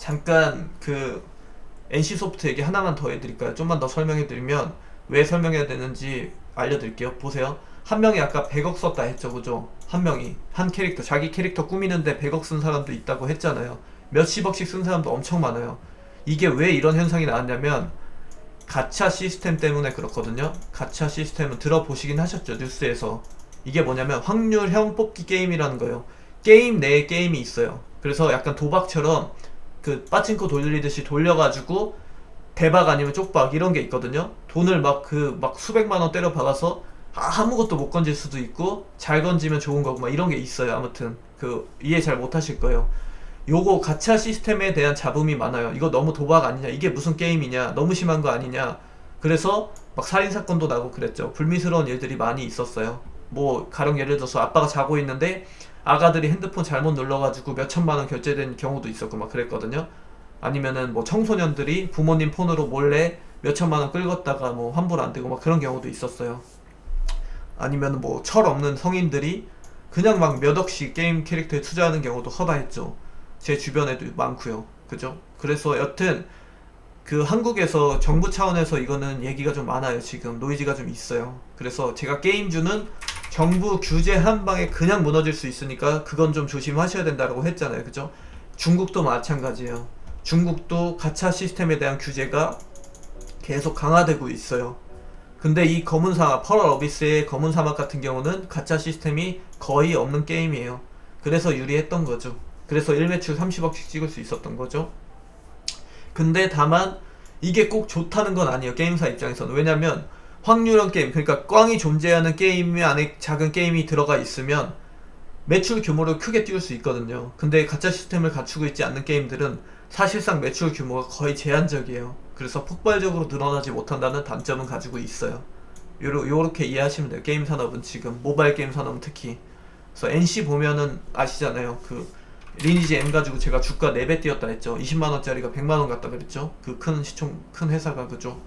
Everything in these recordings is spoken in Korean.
잠깐 그 NC소프트 얘기 하나만 더 해드릴까요? 좀만 더 설명해드리면 왜 설명해야 되는지 알려드릴게요. 보세요. 한 명이 아까 100억 썼다 했죠, 그죠? 한 명이 한 캐릭터, 자기 캐릭터 꾸미는데 100억 쓴 사람도 있다고 했잖아요. 몇십억씩 쓴 사람도 엄청 많아요. 이게 왜 이런 현상이 나왔냐면 가챠 시스템 때문에 그렇거든요. 가챠 시스템은 들어보시긴 하셨죠, 뉴스에서. 이게 뭐냐면 확률형 뽑기 게임이라는 거예요. 게임 내에 게임이 있어요. 그래서 약간 도박처럼 그 빠친코 돌리듯이 돌려가지고 대박 아니면 쪽박 이런 게 있거든요. 돈을 막 수백만 원 때려 박아서 아무것도 못 건질 수도 있고 잘 건지면 좋은 거고 막 이런 게 있어요. 아무튼 그 이해 잘 못하실 거예요. 요거 가챠 시스템에 대한 잡음이 많아요. 이거 너무 도박 아니냐, 이게 무슨 게임이냐, 너무 심한 거 아니냐. 그래서 막 살인사건도 나고 그랬죠. 불미스러운 일들이 많이 있었어요. 뭐 가령 예를 들어서 아빠가 자고 있는데 아가들이 핸드폰 잘못 눌러가지고 몇 천만 원 결제된 경우도 있었고 막 그랬거든요. 아니면은 뭐 청소년들이 부모님 폰으로 몰래 몇 천만 원 끌었다가 뭐 환불 안 되고 막 그런 경우도 있었어요. 아니면 뭐 철 없는 성인들이 그냥 막 몇 억씩 게임 캐릭터에 투자하는 경우도 허다했죠. 제 주변에도 많고요. 그죠? 그래서 여튼 그 한국에서 정부 차원에서 이거는 얘기가 좀 많아요. 지금 노이즈가 좀 있어요. 그래서 제가 게임주는 정부 규제 한 방에 그냥 무너질 수 있으니까 그건 좀 조심하셔야 된다고 했잖아요. 그죠? 중국도 마찬가지예요. 중국도 가챠 시스템에 대한 규제가 계속 강화되고 있어요. 근데 이 검은 사막, 펄 어비스의 검은 사막 같은 경우는 가챠 시스템이 거의 없는 게임이에요. 그래서 유리했던 거죠. 그래서 1매출 30억씩 찍을 수 있었던 거죠. 근데 다만 이게 꼭 좋다는 건 아니에요. 게임사 입장에서는. 왜냐면 확률형 게임, 그러니까 꽝이 존재하는 게임 안에 작은 게임이 들어가 있으면 매출 규모를 크게 띄울 수 있거든요. 근데 가짜 시스템을 갖추고 있지 않는 게임들은 사실상 매출 규모가 거의 제한적이에요. 그래서 폭발적으로 늘어나지 못한다는 단점은 가지고 있어요. 요렇게 이해하시면 돼요. 게임 산업은 지금 모바일 게임 산업은 특히. 그래서 NC 보면은 아시잖아요. 그 리니지 M 가지고 제가 주가 4배 뛰었다 했죠. 20만원짜리가 100만원 갔다 그랬죠. 그 큰 회사가. 그죠.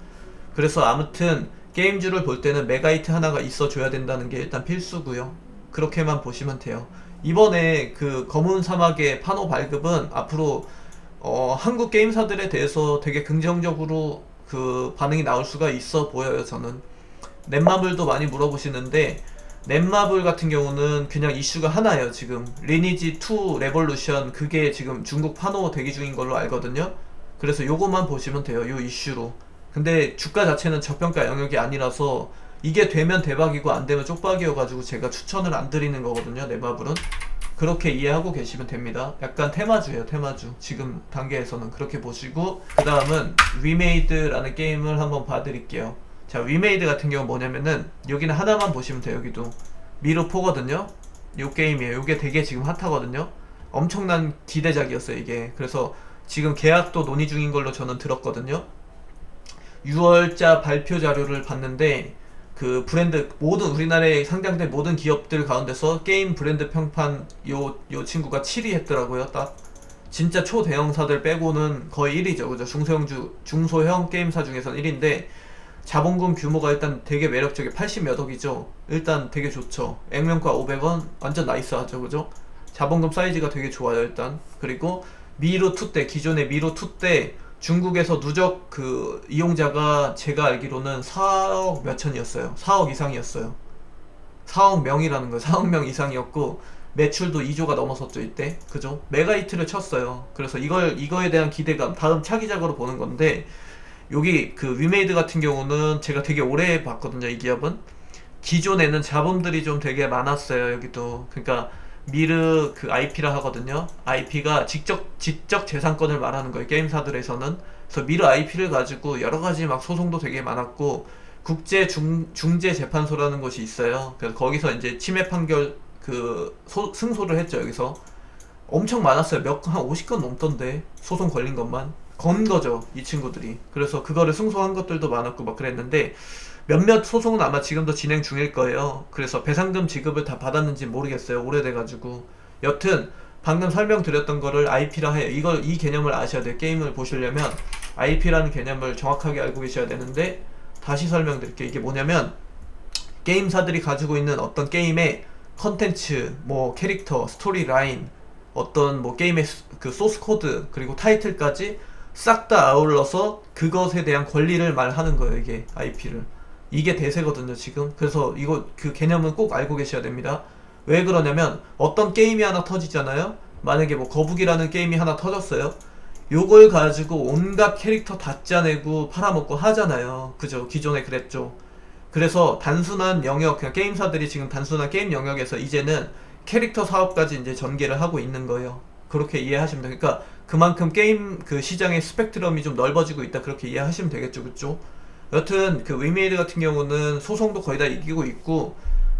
그래서 아무튼 게임주를 볼 때는 메가히트 하나가 있어줘야 된다는 게 일단 필수고요. 그렇게만 보시면 돼요. 이번에 그 검은 사막의 판호 발급은 앞으로 한국 게임사들에 대해서 되게 긍정적으로 그 반응이 나올 수가 있어 보여요. 저는 넷마블도 많이 물어보시는데 넷마블 같은 경우는 그냥 이슈가 하나예요. 지금 리니지 2 레볼루션, 그게 지금 중국 판호 대기 중인 걸로 알거든요. 그래서 요거만 보시면 돼요. 요 이슈로. 근데 주가 자체는 저평가 영역이 아니라서 이게 되면 대박이고 안 되면 쪽박이어가지고 제가 추천을 안 드리는 거거든요. 넷마블은. 그렇게 이해하고 계시면 됩니다. 약간 테마주예요. 테마주. 지금 단계에서는 그렇게 보시고, 그 다음은 위메이드라는 게임을 한번 봐드릴게요. 자, 위메이드 같은 경우 뭐냐면은 여기는 하나만 보시면 돼요. 여기도 미르4거든요. 요 게임이에요. 요게 되게 지금 핫하거든요. 엄청난 기대작이었어요 이게. 그래서 지금 계약도 논의 중인 걸로 저는 들었거든요. 6월자 발표 자료를 봤는데 그 브랜드 모든 우리나라에 상장된 모든 기업들 가운데서 게임 브랜드 평판 요 친구가 7위 했더라고요. 딱 진짜 초대형사들 빼고는 거의 1위죠. 그죠? 중소형 게임사 중에서는 1위인데 자본금 규모가 일단 되게 매력적이에 80몇 억이죠. 일단 되게 좋죠. 액면가 500원 완전 나이스하죠. 그죠? 자본금 사이즈가 되게 좋아요. 일단. 그리고 미로2 때, 기존의 미로2 때 중국에서 누적 그 이용자가 제가 알기로는 4억 몇천이었어요. 4억 이상이었어요. 4억 명이라는 거예요. 4억 명 이상이었고 매출도 2조가 넘었었죠 이때. 그죠? 메가히트를 쳤어요. 그래서 이거에 대한 기대감, 다음 차기작으로 보는 건데, 여기 그 위메이드 같은 경우는 제가 되게 오래 봤거든요. 이 기업은 기존에는 자본들이 좀 되게 많았어요. 여기도. 그러니까 미르 그 IP라 하거든요. IP가 지적 재산권을 말하는 거예요. 게임사들에서는. 그래서 미르 IP를 가지고 여러 가지 막 소송도 되게 많았고, 국제 중재 재판소라는 곳이 있어요. 그래서 거기서 이제 침해 판결 그 승소를 했죠. 여기서 엄청 많았어요. 한 50건 넘던데 소송 걸린 것만. 건 거죠 이 친구들이. 그래서 그거를 승소한 것들도 많았고 막 그랬는데 몇몇 소송은 아마 지금도 진행 중일 거예요. 그래서 배상금 지급을 다 받았는지 모르겠어요. 오래돼가지고. 여튼 방금 설명드렸던 거를 IP라 해요. 이 개념을 아셔야 돼요. 게임을 보시려면 IP라는 개념을 정확하게 알고 계셔야 되는데, 다시 설명드릴게요. 이게 뭐냐면 게임사들이 가지고 있는 어떤 게임의 컨텐츠, 뭐 캐릭터, 스토리 라인, 어떤 뭐 게임의 그 소스 코드 그리고 타이틀까지 싹 다 아울러서 그것에 대한 권리를 말하는 거예요. 이게 IP를. 이게 대세거든요 지금. 그래서 이거 그 개념은 꼭 알고 계셔야 됩니다. 왜 그러냐면 어떤 게임이 하나 터지잖아요. 만약에 뭐 거북이라는 게임이 하나 터졌어요. 요걸 가지고 온갖 캐릭터 다 짜내고 팔아먹고 하잖아요. 그죠? 기존에 그랬죠. 그래서 단순한 영역, 그냥 게임사들이 지금 단순한 게임 영역에서 이제는 캐릭터 사업까지 이제 전개를 하고 있는 거예요. 그렇게 이해하시면 돼요. 그러니까 그만큼 게임 그 시장의 스펙트럼이 좀 넓어지고 있다. 그렇게 이해하시면 되겠죠. 그쵸? 여튼 그 위메이드 같은 경우는 소송도 거의 다 이기고 있고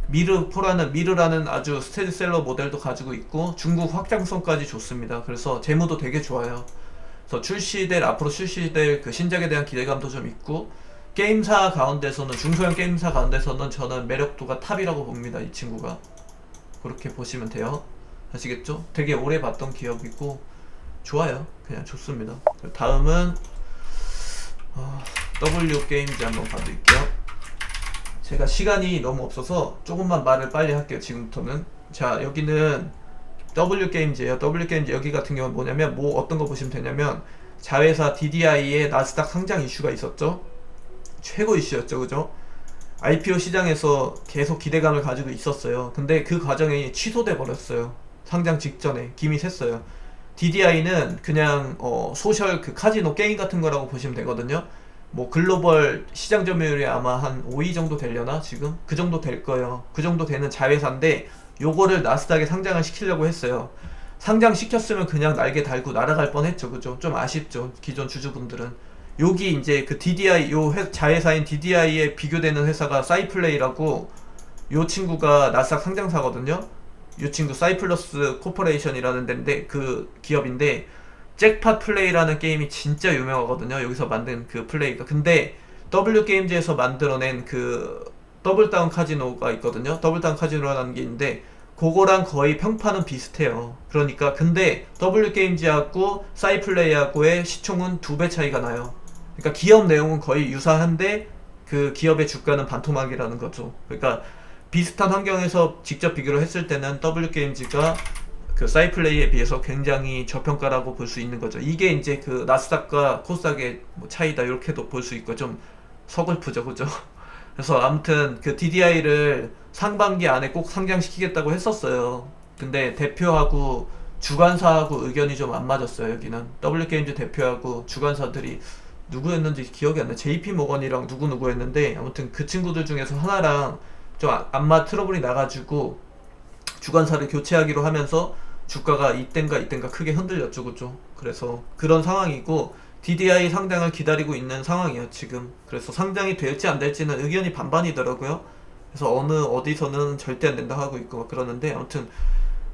미르라는 아주 스테디셀러 모델도 가지고 있고 중국 확장성까지 좋습니다. 그래서 재무도 되게 좋아요. 그래서 앞으로 출시될 그 신작에 대한 기대감도 좀 있고 게임사 가운데서는 중소형 게임사 가운데서는 저는 매력도가 탑이라고 봅니다. 이 친구가. 그렇게 보시면 돼요. 아시겠죠? 되게 오래 봤던 기업이고 좋아요. 그냥 좋습니다. 다음은 W 게임즈 한번 봐드릴게요. 제가 시간이 너무 없어서 조금만 말을 빨리 할게요. 지금부터는. 자, 여기는 W 게임즈예요. W 게임즈 여기 같은 경우는 뭐냐면 어떤 거 보시면 되냐면 자회사 DDI의 나스닥 상장 이슈가 있었죠. 최고 이슈였죠. 그죠? IPO 시장에서 계속 기대감을 가지고 있었어요. 근데 그 과정이 취소돼 버렸어요. 상장 직전에 김이 샜어요. DDI는 그냥 소셜 그 카지노 게임 같은 거라고 보시면 되거든요. 뭐 글로벌 시장 점유율이 아마 한 5위 정도 되려나 지금? 그 정도 될 거예요. 그 정도 되는 자회사인데 요거를 나스닥에 상장을 시키려고 했어요. 상장시켰으면 그냥 날개 달고 날아갈 뻔했죠. 그죠? 좀 아쉽죠. 기존 주주분들은. 여기 이제 그 DDI 자회사인 DDI에 비교되는 회사가 사이플레이라고 요 친구가 나스닥 상장사거든요. 요 친구 사이플러스 코퍼레이션이라는 데인데 그 기업인데 잭팟 플레이라는 게임이 진짜 유명하거든요. 여기서 만든 그 플레이가. 근데 W게임즈에서 만들어낸 그 더블다운 카지노가 있거든요. 더블다운 카지노라는 게 있는데 그거랑 거의 평판은 비슷해요. 그러니까 근데 W게임즈하고 사이플레이하고의 시총은 2배 차이가 나요. 그러니까 기업 내용은 거의 유사한데 그 기업의 주가는 반토막이라는 거죠. 그러니까 비슷한 환경에서 직접 비교를 했을 때는 W게임즈가 그 사이플레이에 비해서 굉장히 저평가라고 볼 수 있는 거죠. 이게 이제 그 나스닥과 코스닥의 뭐 차이다 이렇게도 볼 수 있고 좀 서글프죠. 그죠? 그래서 아무튼 그 DDI를 상반기 안에 꼭 상장시키겠다고 했었어요. 근데 대표하고 주관사하고 의견이 좀 안 맞았어요. 여기는 W게임즈 대표하고 주관사들이 누구였는지 기억이 안 나요. JP모건이랑 누구였는데 아무튼 그 친구들 중에서 하나랑 좀 안마 트러블이 나가지고 주관사를 교체하기로 하면서 주가가 이땐가 크게 흔들렸죠. 그죠? 그래서 그런 상황이고 DDI 상장을 기다리고 있는 상황이에요 지금. 그래서 상장이 될지 안 될지는 의견이 반반이더라고요. 그래서 어디서는 절대 안 된다 하고 있고 막 그러는데 아무튼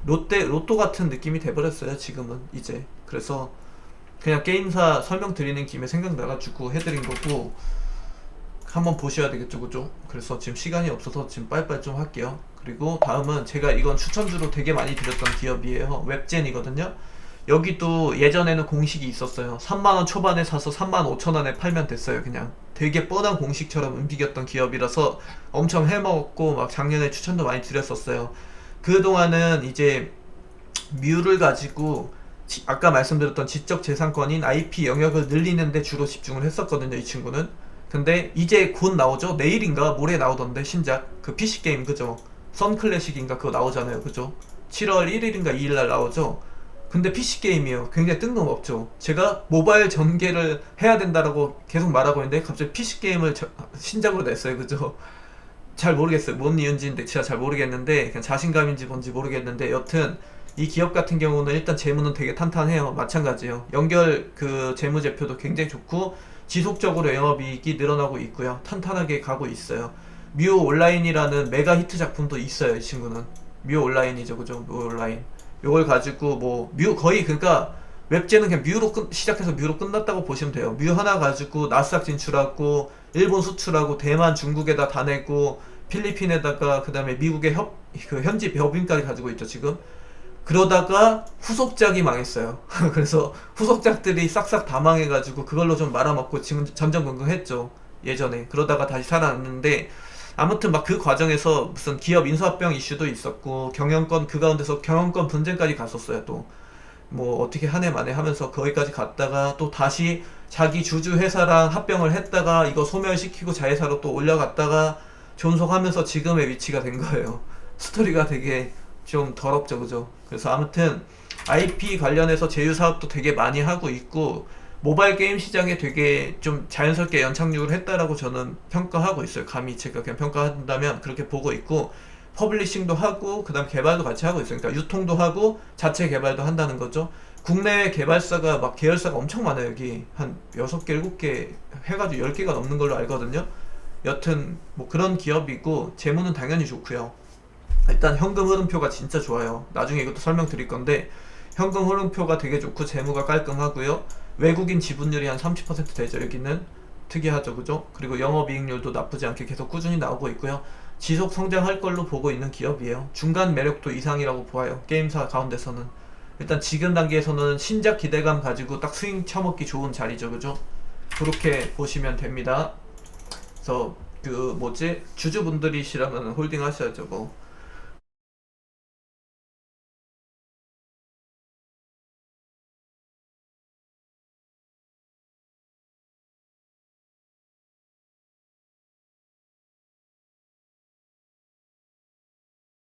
로또 같은 느낌이 돼버렸어요 지금은 이제. 그래서 그냥 게임사 설명드리는 김에 생각나가지고 해드린 거고 한번 보셔야 되겠죠. 그죠? 그래서 지금 시간이 없어서 지금 빨리빨리 좀 할게요. 그리고 다음은 제가 이건 추천주로 되게 많이 드렸던 기업이에요. 웹젠이거든요. 여기도 예전에는 공식이 있었어요. 3만원 초반에 사서 35,000원에 팔면 됐어요. 그냥 되게 뻔한 공식처럼 움직였던 기업이라서 엄청 해먹었고 막 작년에 추천도 많이 드렸었어요. 그동안은 이제 뮤를 가지고 아까 말씀드렸던 지적재산권인 IP 영역을 늘리는 데 주로 집중을 했었거든요. 이 친구는. 근데 이제 곧 나오죠. 내일인가 모레 나오던데 신작 그 PC게임 그죠? 선클래식인가 그거 나오잖아요. 그죠? 7월 1일인가 2일날 나오죠. 근데 PC게임이에요. 굉장히 뜬금없죠. 제가 모바일 전개를 해야 된다라고 계속 말하고 있는데 갑자기 PC게임을 신작으로 냈어요. 그죠? 잘 모르겠어요. 뭔 이유인지인데 진짜 잘 모르겠는데 그냥 자신감인지 뭔지 모르겠는데 여튼 이 기업 같은 경우는 일단 재무는 되게 탄탄해요. 마찬가지예요. 연결 그 재무제표도 굉장히 좋고 지속적으로 영업이익이 늘어나고 있고요. 탄탄하게 가고 있어요. 뮤 온라인이라는 메가 히트 작품도 있어요. 이 친구는 뮤 온라인이죠. 그죠? 뮤 온라인 요걸 가지고 뭐 뮤 거의 그러니까 웹제는 그냥 뮤로 시작해서 뮤로 끝났다고 보시면 돼요. 뮤 하나 가지고 나스닥 진출하고 일본 수출하고 대만 중국에다 다 내고 필리핀에다가 그 다음에 미국의 그 현지 법인까지 가지고 있죠 지금. 그러다가 후속작이 망했어요. 그래서 후속작들이 싹싹 다 망해가지고 그걸로 좀 말아먹고 지금 전전긍긍했죠 예전에. 그러다가 다시 살아났는데 아무튼 막 그 과정에서 무슨 기업 인수합병 이슈도 있었고 경영권 그 가운데서 경영권 분쟁까지 갔었어요. 또 뭐 어떻게 한 해 만에 하면서 거기까지 갔다가 또 다시 자기 주주 회사랑 합병을 했다가 이거 소멸시키고 자회사로 또 올려갔다가 존속하면서 지금의 위치가 된 거예요. 스토리가 되게 좀 더럽죠, 그죠? 그래서 아무튼 IP 관련해서 제휴 사업도 되게 많이 하고 있고 모바일 게임 시장에 되게 좀 자연스럽게 연착륙을 했다라고 저는 평가하고 있어요. 감히 제가 그냥 평가한다면 그렇게 보고 있고 퍼블리싱도 하고 그다음 개발도 같이 하고 있어요. 그러니까 유통도 하고 자체 개발도 한다는 거죠. 국내외 개발사가 막 계열사가 엄청 많아요. 여기 한 6개, 7개 해가지고 10개가 넘는 걸로 알거든요. 여튼 뭐 그런 기업이고 재무는 당연히 좋고요. 일단 현금 흐름표가 진짜 좋아요. 나중에 이것도 설명드릴 건데 현금 흐름표가 되게 좋고 재무가 깔끔하고요. 외국인 지분율이 한 30% 되죠. 여기는 특이하죠, 그죠? 그리고 영업이익률도 나쁘지 않게 계속 꾸준히 나오고 있고요. 지속 성장할 걸로 보고 있는 기업이에요. 중간 매력도 이상이라고 보아요. 게임사 가운데서는 일단 지금 단계에서는 신작 기대감 가지고 딱 스윙 쳐먹기 좋은 자리죠, 그죠? 그렇게 보시면 됩니다. 그래서 그 뭐지 주주분들이시라면 홀딩 하셔야죠. 뭐